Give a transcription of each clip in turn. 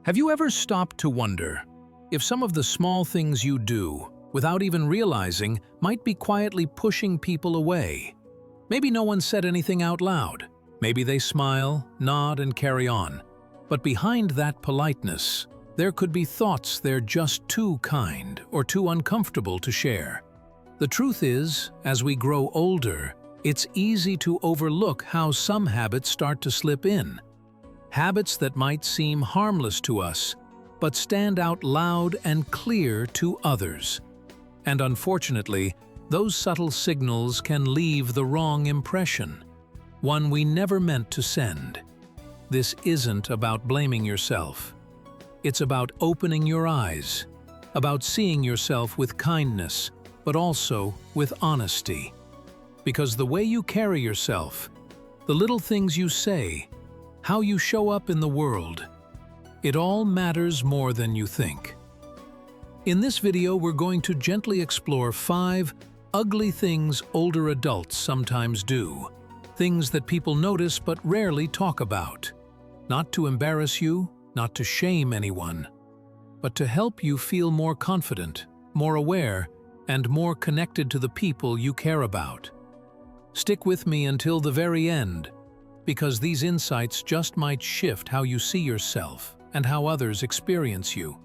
Have you ever stopped to wonder if some of the small things you do, without even realizing, might be quietly pushing people away? Maybe no one said anything out loud. Maybe they smile, nod, and carry on. But behind that politeness, there could be thoughts they're just too kind or too uncomfortable to share. The truth is, as we grow older, it's easy to overlook how some habits start to slip in. Habits that might seem harmless to us, but stand out loud and clear to others. And unfortunately, those subtle signals can leave the wrong impression, one we never meant to send. This isn't about blaming yourself. It's about opening your eyes, about seeing yourself with kindness, but also with honesty. Because the way you carry yourself, the little things you say, how you show up in the world, it all matters more than you think. In this video, we're going to gently explore 5 ugly things older adults sometimes do. Things that people notice but rarely talk about. Not to embarrass you, not to shame anyone, but to help you feel more confident, more aware, and more connected to the people you care about. Stick with me until the very end, because these insights just might shift how you see yourself and how others experience you.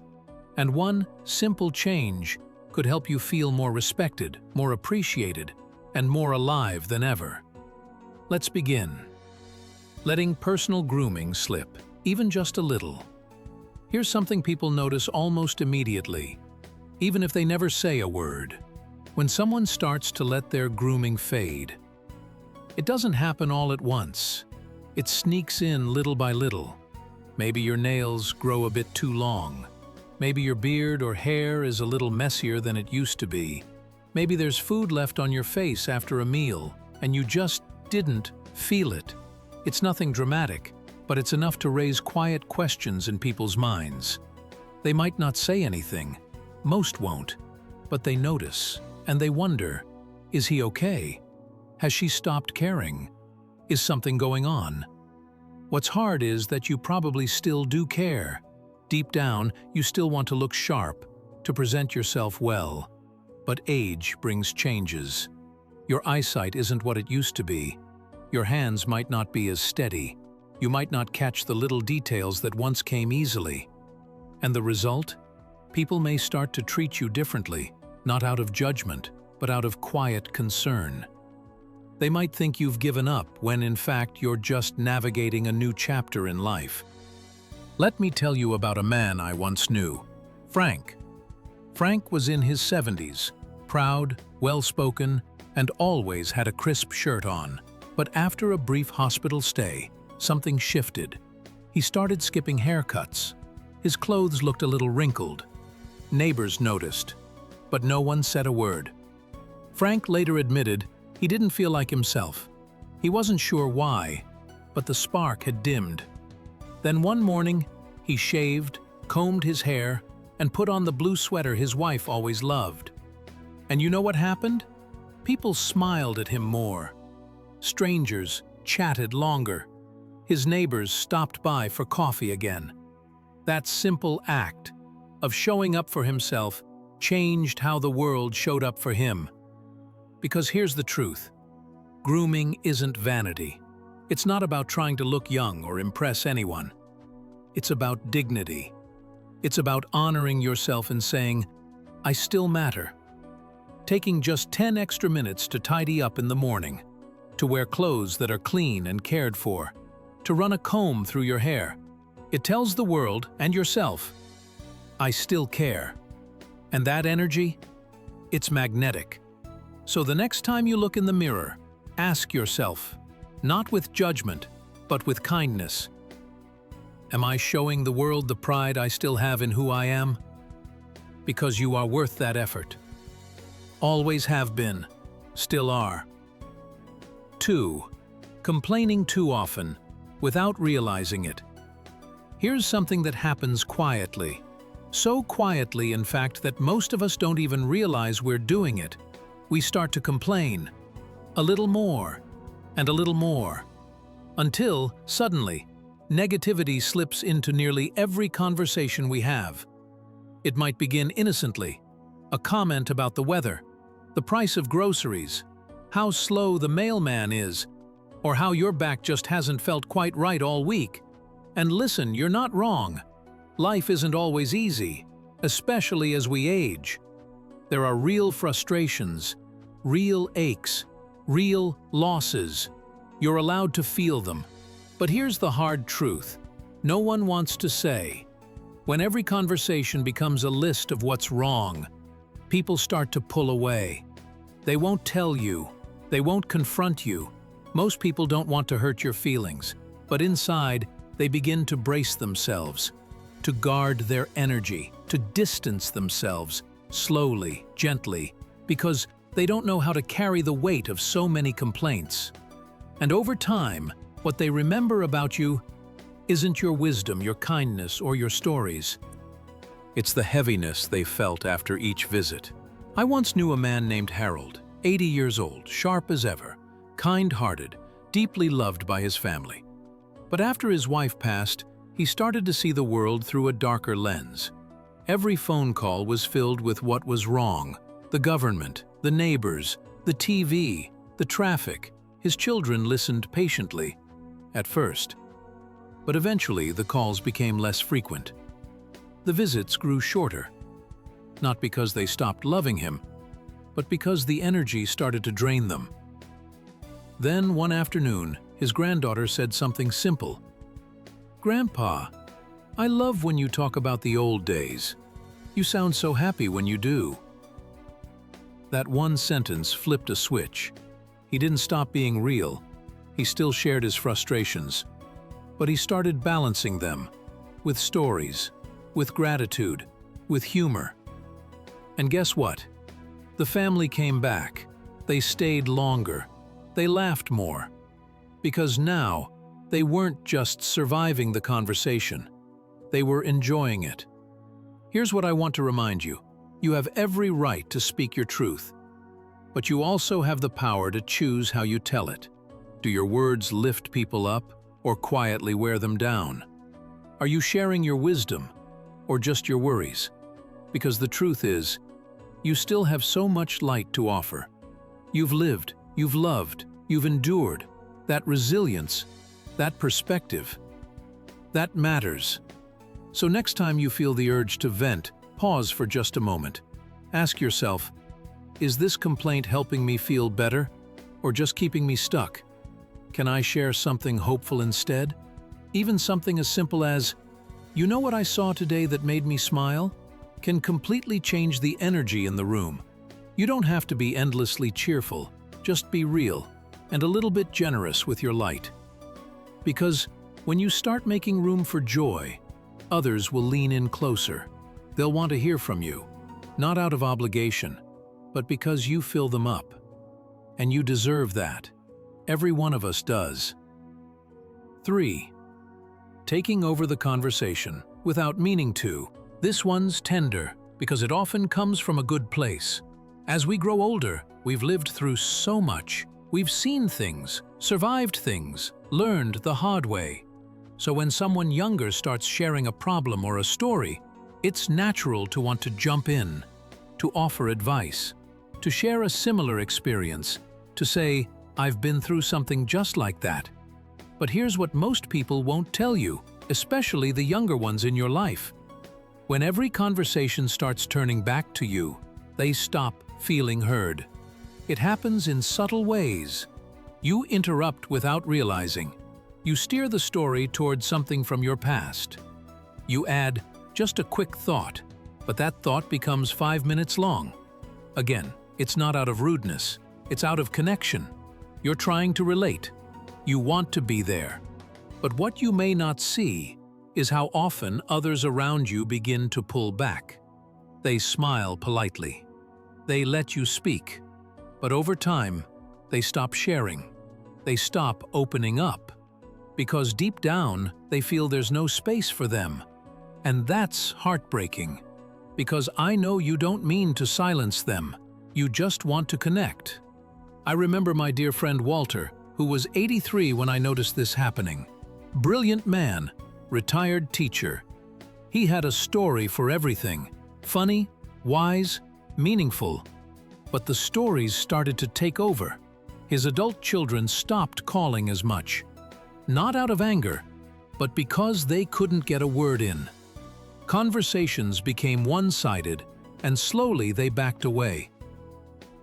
And one simple change could help you feel more respected, more appreciated, and more alive than ever. Let's begin. Letting personal grooming slip, even just a little. Here's something people notice almost immediately, even if they never say a word. When someone starts to let their grooming fade, it doesn't happen all at once. It sneaks in little by little. Maybe your nails grow a bit too long. Maybe your beard or hair is a little messier than it used to be. Maybe there's food left on your face after a meal, and you just didn't feel it. It's nothing dramatic, but it's enough to raise quiet questions in people's minds. They might not say anything. Most won't. But they notice, and they wonder, is he okay? Has she stopped caring? Is something going on? What's hard is that you probably still do care. Deep down, you still want to look sharp, to present yourself well. But age brings changes. Your eyesight isn't what it used to be. Your hands might not be as steady. You might not catch the little details that once came easily. And the result? People may start to treat you differently, not out of judgment, but out of quiet concern. They might think you've given up when in fact you're just navigating a new chapter in life. Let me tell you about a man I once knew, Frank. Frank was in his 70s, proud, well-spoken, and always had a crisp shirt on. But after a brief hospital stay, something shifted. He started skipping haircuts. His clothes looked a little wrinkled. Neighbors noticed, but no one said a word. Frank later admitted he didn't feel like himself. He wasn't sure why, but the spark had dimmed. Then one morning, he shaved, combed his hair, and put on the blue sweater his wife always loved. And you know what happened? People smiled at him more. Strangers chatted longer. His neighbors stopped by for coffee again. That simple act of showing up for himself changed how the world showed up for him. Because here's the truth. Grooming isn't vanity. It's not about trying to look young or impress anyone. It's about dignity. It's about honoring yourself and saying, I still matter. Taking just 10 extra minutes to tidy up in the morning, to wear clothes that are clean and cared for, to run a comb through your hair. It tells the world and yourself, I still care. And that energy, it's magnetic. So the next time you look in the mirror, ask yourself, not with judgment, but with kindness, am I showing the world the pride I still have in who I am? Because you are worth that effort. Always have been, still are. 2. Complaining too often, without realizing it. Here's something that happens quietly. So quietly, in fact, that most of us don't even realize we're doing it. We start to complain, a little more, and a little more, until, suddenly, negativity slips into nearly every conversation we have. It might begin innocently, a comment about the weather, the price of groceries, how slow the mailman is, or how your back just hasn't felt quite right all week. And listen, you're not wrong. Life isn't always easy, especially as we age. There are real frustrations, real aches, real losses. You're allowed to feel them. But here's the hard truth. No one wants to say. When every conversation becomes a list of what's wrong, people start to pull away. They won't tell you. They won't confront you. Most people don't want to hurt your feelings, but inside, they begin to brace themselves, to guard their energy, to distance themselves, slowly, gently, because they don't know how to carry the weight of so many complaints. And over time, what they remember about you isn't your wisdom, your kindness, or your stories. It's the heaviness they felt after each visit. I once knew a man named Harold, 80 years old, sharp as ever, kind-hearted, deeply loved by his family. But after his wife passed, he started to see the world through a darker lens. Every phone call was filled with what was wrong: the government, the neighbors, the TV, the traffic. His children listened patiently, at first. But eventually, the calls became less frequent. The visits grew shorter, not because they stopped loving him, but because the energy started to drain them. Then, one afternoon, his granddaughter said something simple. "Grandpa, I love when you talk about the old days. You sound so happy when you do." That one sentence flipped a switch. He didn't stop being real. He still shared his frustrations. But he started balancing them with stories, with gratitude, with humor. And guess what? The family came back. They stayed longer. They laughed more. Because now, they weren't just surviving the conversation. They were enjoying it. Here's what I want to remind you. You have every right to speak your truth. But you also have the power to choose how you tell it. Do your words lift people up or quietly wear them down? Are you sharing your wisdom or just your worries? Because the truth is, you still have so much light to offer. You've lived, you've loved, you've endured. That resilience, that perspective, that matters. So next time you feel the urge to vent, pause for just a moment. Ask yourself, is this complaint helping me feel better or just keeping me stuck? Can I share something hopeful instead? Even something as simple as, "You know what I saw today that made me smile?" can completely change the energy in the room. You don't have to be endlessly cheerful, just be real and a little bit generous with your light. Because when you start making room for joy, others will lean in closer. They'll want to hear from you, not out of obligation, but because you fill them up. And you deserve that. Every one of us does. 3. Taking over the conversation without meaning to. This one's tender because it often comes from a good place. As we grow older, we've lived through so much. We've seen things, survived things, learned the hard way. So when someone younger starts sharing a problem or a story, it's natural to want to jump in, to offer advice, to share a similar experience, to say, "I've been through something just like that." But here's what most people won't tell you, especially the younger ones in your life. When every conversation starts turning back to you, they stop feeling heard. It happens in subtle ways. You interrupt without realizing. You steer the story towards something from your past. You add just a quick thought, but that thought becomes 5 minutes long. Again, it's not out of rudeness, it's out of connection. You're trying to relate. You want to be there. But what you may not see is how often others around you begin to pull back. They smile politely. They let you speak. But over time, they stop sharing. They stop opening up. Because deep down, they feel there's no space for them. And that's heartbreaking. Because I know you don't mean to silence them. You just want to connect. I remember my dear friend Walter, who was 83 when I noticed this happening. Brilliant man, retired teacher. He had a story for everything, funny, wise, meaningful. But the stories started to take over. His adult children stopped calling as much. Not out of anger, but because they couldn't get a word in. Conversations became one-sided, and slowly they backed away.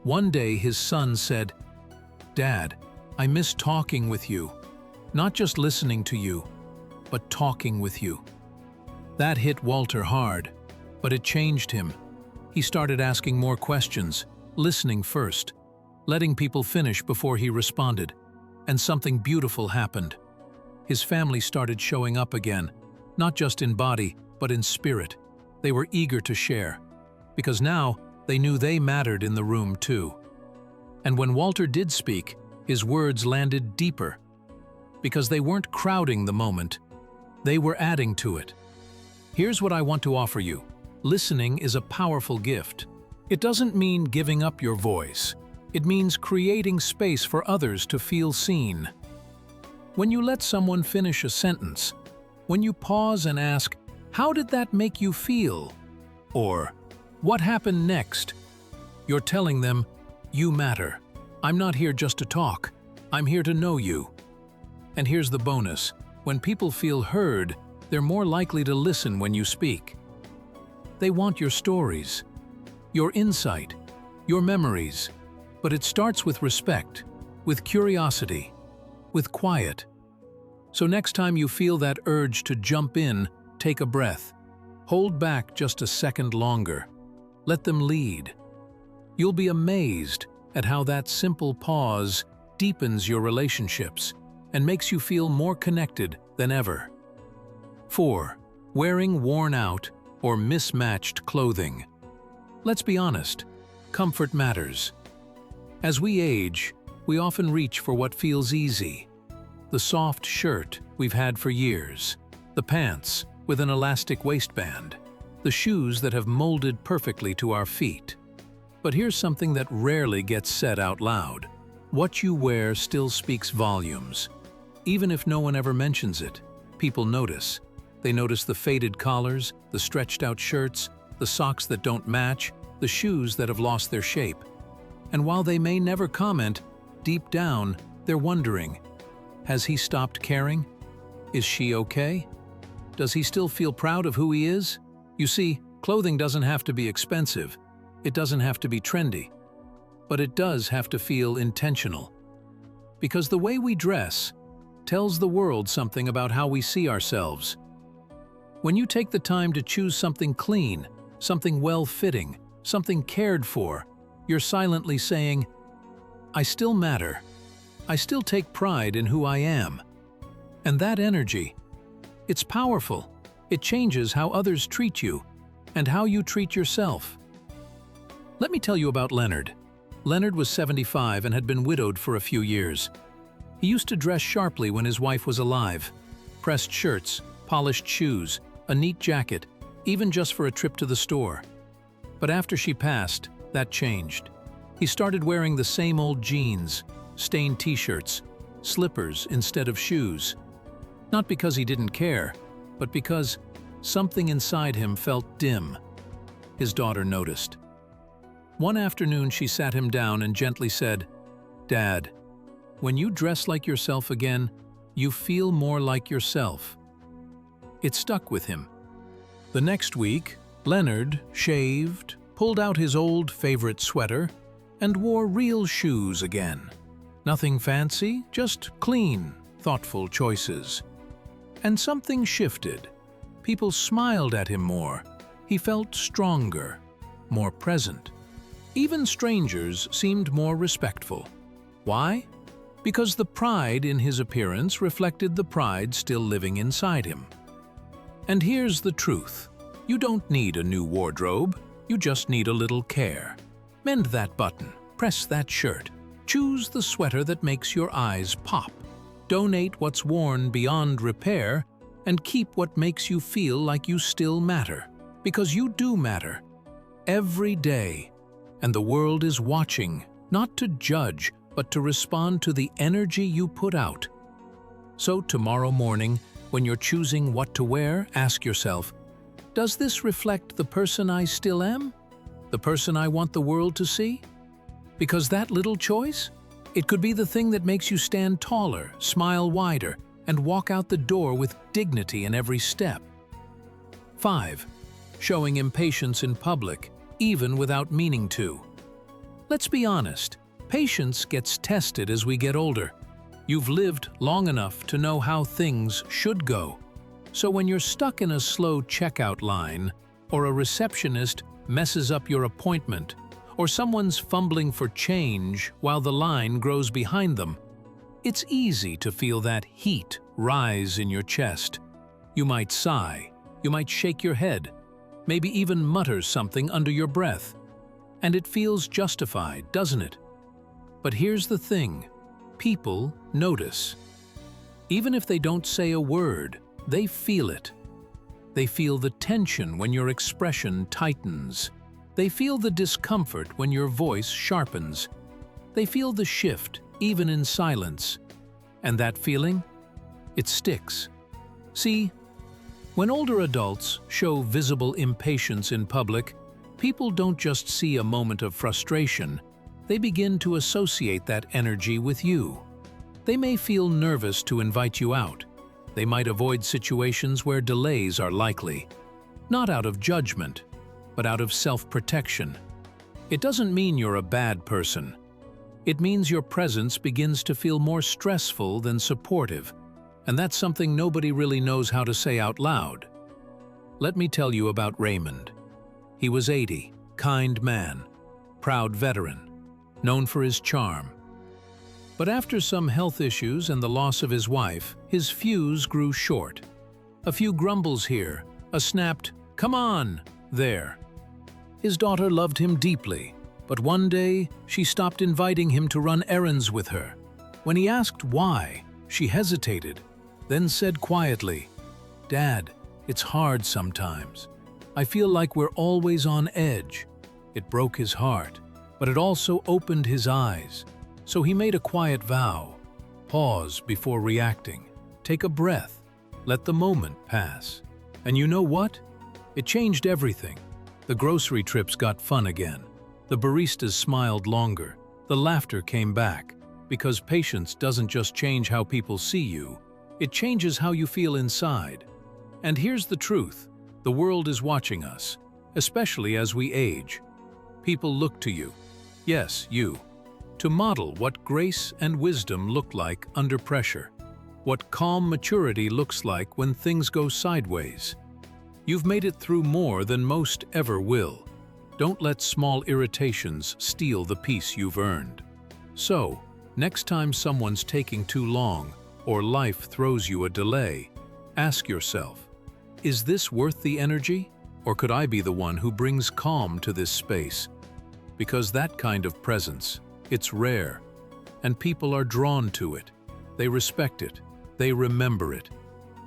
One day his son said, "Dad, I miss talking with you. Not just listening to you, but talking with you." That hit Walter hard, but it changed him. He started asking more questions, listening first, letting people finish before he responded. And something beautiful happened. His family started showing up again, not just in body, but in spirit. They were eager to share, because now they knew they mattered in the room too. And when Walter did speak, his words landed deeper, because they weren't crowding the moment, they were adding to it. Here's what I want to offer you. Listening is a powerful gift. It doesn't mean giving up your voice. It means creating space for others to feel seen. When you let someone finish a sentence, when you pause and ask, "How did that make you feel?" Or, "What happened next?" you're telling them, "You matter. I'm not here just to talk. I'm here to know you." And here's the bonus. When people feel heard, they're more likely to listen when you speak. They want your stories, your insight, your memories. But it starts with respect, with curiosity, with quiet. So next time you feel that urge to jump in, take a breath. Hold back just a second longer. Let them lead. You'll be amazed at how that simple pause deepens your relationships and makes you feel more connected than ever. 4. Wearing worn out or mismatched clothing. Let's be honest, comfort matters. As we age, we often reach for what feels easy. The soft shirt we've had for years, the pants with an elastic waistband, the shoes that have molded perfectly to our feet. But here's something that rarely gets said out loud. What you wear still speaks volumes. Even if no one ever mentions it, people notice. They notice the faded collars, the stretched-out shirts, the socks that don't match, the shoes that have lost their shape. And while they may never comment, deep down, they're wondering, has he stopped caring? Is she okay? Does he still feel proud of who he is? You see, clothing doesn't have to be expensive. It doesn't have to be trendy. But it does have to feel intentional. Because the way we dress tells the world something about how we see ourselves. When you take the time to choose something clean, something well-fitting, something cared for, you're silently saying, "I still matter. I still take pride in who I am." And that energy, it's powerful. It changes how others treat you and how you treat yourself. Let me tell you about Leonard. Leonard was 75 and had been widowed for a few years. He used to dress sharply when his wife was alive. Pressed shirts, polished shoes, a neat jacket, even just for a trip to the store. But after she passed, that changed. He started wearing the same old jeans, stained t-shirts, slippers instead of shoes. Not because he didn't care, but because something inside him felt dim. His daughter noticed. One afternoon she sat him down and gently said, "Dad, when you dress like yourself again, you feel more like yourself." It stuck with him. The next week, Leonard shaved, pulled out his old favorite sweater, and wore real shoes again. Nothing fancy, just clean, thoughtful choices. And something shifted. People smiled at him more. He felt stronger, more present. Even strangers seemed more respectful. Why? Because the pride in his appearance reflected the pride still living inside him. And here's the truth. You don't need a new wardrobe. You just need a little care. Mend that button, press that shirt, choose the sweater that makes your eyes pop. Donate what's worn beyond repair and keep what makes you feel like you still matter. Because you do matter. Every day. And the world is watching, not to judge, but to respond to the energy you put out. So tomorrow morning, when you're choosing what to wear, ask yourself, does this reflect the person I still am? The person I want the world to see? Because that little choice, it could be the thing that makes you stand taller, smile wider, and walk out the door with dignity in every step. 5. Showing impatience in public, even without meaning to. Let's be honest, patience gets tested as we get older. You've lived long enough to know how things should go. So when you're stuck in a slow checkout line, or a receptionist messes up your appointment, or someone's fumbling for change while the line grows behind them, it's easy to feel that heat rise in your chest. You might sigh, you might shake your head, maybe even mutter something under your breath. And it feels justified, doesn't it? But here's the thing, people notice. Even if they don't say a word, they feel it. They feel the tension when your expression tightens. They feel the discomfort when your voice sharpens. They feel the shift, even in silence. And that feeling? It sticks. See, when older adults show visible impatience in public, people don't just see a moment of frustration, they begin to associate that energy with you. They may feel nervous to invite you out. They might avoid situations where delays are likely, not out of judgment, but out of self-protection. It doesn't mean you're a bad person. It means your presence begins to feel more stressful than supportive, and that's something nobody really knows how to say out loud. Let me tell you about Raymond. He was 80, kind man, proud veteran, known for his charm. But after some health issues and the loss of his wife, his fuse grew short. A few grumbles here, a snapped, "Come on," there. His daughter loved him deeply, but one day she stopped inviting him to run errands with her. When he asked why, she hesitated, then said quietly, "Dad, it's hard sometimes. I feel like we're always on edge." It broke his heart, but it also opened his eyes. So he made a quiet vow. Pause before reacting. Take a breath. Let the moment pass. And you know what? It changed everything. The grocery trips got fun again. The baristas smiled longer. The laughter came back. Because patience doesn't just change how people see you, it changes how you feel inside. And here's the truth. The world is watching us, especially as we age. People look to you. Yes, you. To model what grace and wisdom look like under pressure, what calm maturity looks like when things go sideways. You've made it through more than most ever will. Don't let small irritations steal the peace you've earned. So, next time someone's taking too long or life throws you a delay, ask yourself, is this worth the energy? Or could I be the one who brings calm to this space? Because that kind of presence, it's rare, and people are drawn to it. They respect it. They remember it.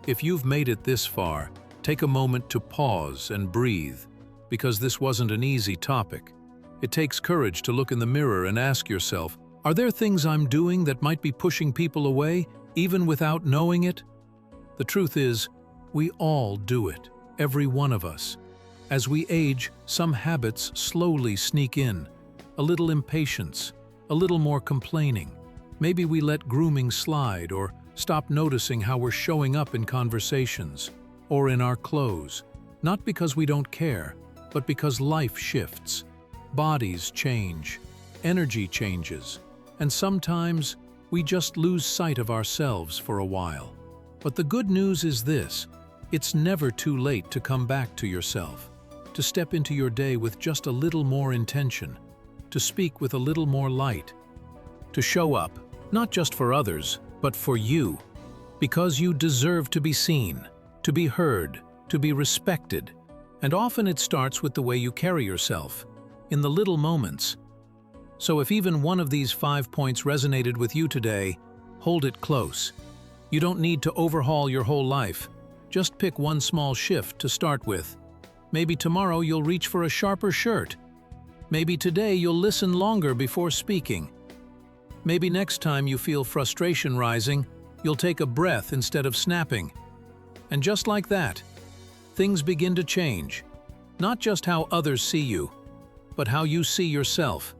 If you've made it this far, take a moment to pause and breathe, because this wasn't an easy topic. It takes courage to look in the mirror and ask yourself, are there things I'm doing that might be pushing people away, even without knowing it? The truth is, we all do it, every one of us. As we age, some habits slowly sneak in. A little impatience, a little more complaining. Maybe we let grooming slide or stop noticing how we're showing up in conversations or in our clothes, not because we don't care, but because life shifts. Bodies change, energy changes, and sometimes we just lose sight of ourselves for a while. But the good news is this: it's never too late to come back to yourself, to step into your day with just a little more intention, to speak with a little more light, to show up, not just for others, but for you, because you deserve to be seen, to be heard, to be respected. And often it starts with the way you carry yourself, in the little moments. So if even one of these 5 points resonated with you today, hold it close. You don't need to overhaul your whole life. Just pick one small shift to start with. Maybe tomorrow you'll reach for a sharper shirt. Maybe today you'll listen longer before speaking. Maybe next time you feel frustration rising, You'll take a breath instead of snapping. And just like that, things begin to change. Not just how others see you, but how you see yourself.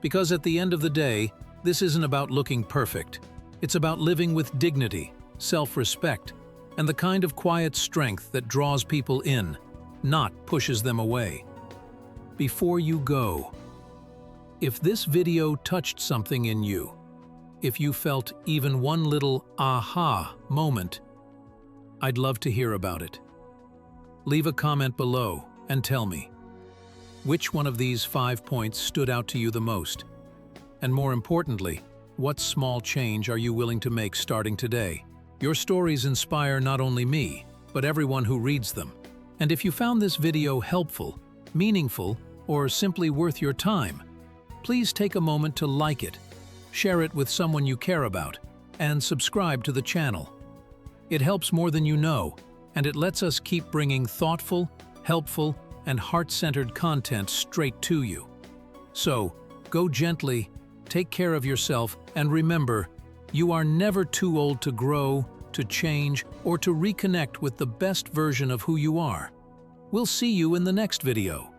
Because at the end of the day, this isn't about looking perfect. It's about living with dignity, self-respect, and the kind of quiet strength that draws people in, not pushes them away. Before you go, if this video touched something in you, if you felt even one little aha moment, I'd love to hear about it. Leave a comment below and tell me, which one of these 5 points stood out to you the most? And more importantly, what small change are you willing to make starting today? Your stories inspire not only me, but everyone who reads them. And if you found this video helpful, meaningful, or simply worth your time, please take a moment to like it, share it with someone you care about, and subscribe to the channel. It helps more than you know, and it lets us keep bringing thoughtful, helpful, and heart-centered content straight to you. So, go gently, take care of yourself, and remember, you are never too old to grow, to change, or to reconnect with the best version of who you are. We'll see you in the next video.